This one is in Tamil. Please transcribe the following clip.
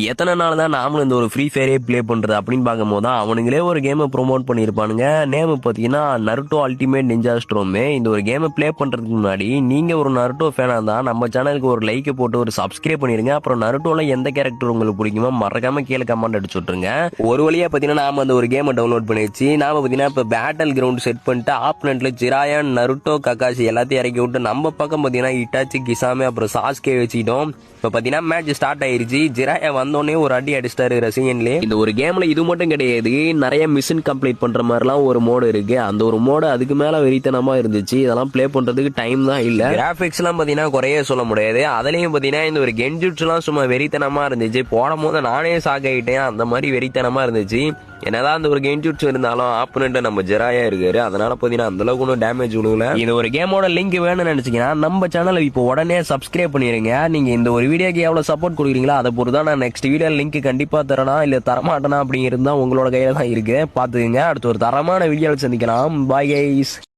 எத்தனை நாள் தான் நாமளும் இந்த ஒரு ஃப்ரீ ஃபயரே ப்ளே பண்றது அப்படின்னு பார்க்கும்போது தான் அவனுங்களே ஒரு கேமை ப்ரோமோட் பண்ணியிருப்பானுங்க. நேம் பார்த்தீங்கன்னா நருட்டோ அல்டிமேட் நிஞ்சா ஸ்ட்ரோம். இந்த ஒரு கேமை ப்ளே பண்றதுக்கு முன்னாடி நீங்க ஒரு நருட்டோ ஃபேனா இருந்தா நம்ம சேனலுக்கு ஒரு லைக் போட்டு ஒரு சப்ஸ்கிரைப் பண்ணிருங்க. அப்புறம் நருட்டோல எந்த கேரக்டர் உங்களுக்கு பிடிக்குமோ மறக்காம கீழே கமெண்ட் அடிச்சு விட்டுருங்க. ஒரு வழியா பார்த்தீங்கன்னா நாம அந்த ஒரு கேமை டவுன்லோட் பண்ணிச்சு. நாம பார்த்தீங்கன்னா இப்போ பேட்டல் கிரவுண்ட் செட் பண்ணிட்டு ஆப்னெட்ல ஜிராயன் நருட்டோ ககாஷி எல்லாத்தையும் இறக்கி விட்டு நம்ம பக்கம் பார்த்தீங்கன்னா இட்டாச்சி கிசாமே அப்புறம் சாஸ்கே வச்சுக்கிட்டோம். இப்போ பார்த்தீங்கன்னா மேட்ச் ஸ்டார்ட் ஆயிருச்சு. ஜிராயா வந்தோடனே ஒரு அடி அடிச்சிட்டாரு ரசிகன்லே. இந்த ஒரு கேம்ல இது மட்டும் கிடையாது, நிறைய மிஷின் கம்ப்ளீட் பண்ற மாதிரிலாம் ஒரு மோடு இருக்கு. அந்த ஒரு மோடு அதுக்கு மேல வெறித்தனமா இருந்துச்சு. இதெல்லாம் ப்ளே பண்றதுக்கு டைம் தான் இல்ல. கிராபிக்ஸ் எல்லாம் பாத்தீங்கன்னா குறைய சொல்ல முடியாது. அதுலயும் பாத்தீங்கன்னா இந்த ஒரு கென்ஜுட்ஸ் எல்லாம் சும்மா வெறித்தனமா இருந்துச்சு. போடும் போது நானே சாக்காயிட்டேன், அந்த மாதிரி வெறித்தனமா இருந்துச்சு. என்னதான் அந்த ஒரு கென்ஜுட்ஸ் இருந்தாலும் ஆப்போனன்ட் நம்ம ஜெராயா இருக்காரு. அதனால பாத்தீங்கன்னா அந்த அளவுக்கு ஒன்றும் டேமேஜ் விழுகல. இந்த ஒரு கேமோட லிங்க் வேணும்னு நினைச்சீங்கன்னா நம்ம சேனலை இப்போ உடனே சப்ஸ்கிரைப் பண்ணிருங்க. நீங்க இந்த ஒரு வீடியோக்கு எவ்வளவு சப்போர்ட் கொடுக்குறீங்களோ அதை பொறுத்து தான் நான் நெக்ஸ்ட் வீடியோ லிங்க் கண்டிப்பா தரணும் இல்ல தரமாட்டேனா அப்படிங்கிறது தான் உங்களோட கையில தான் இருக்கு. பாத்துக்கங்க. அடுத்து ஒரு தரமான வீடியோவில் சந்திக்கலாம். Bye guys.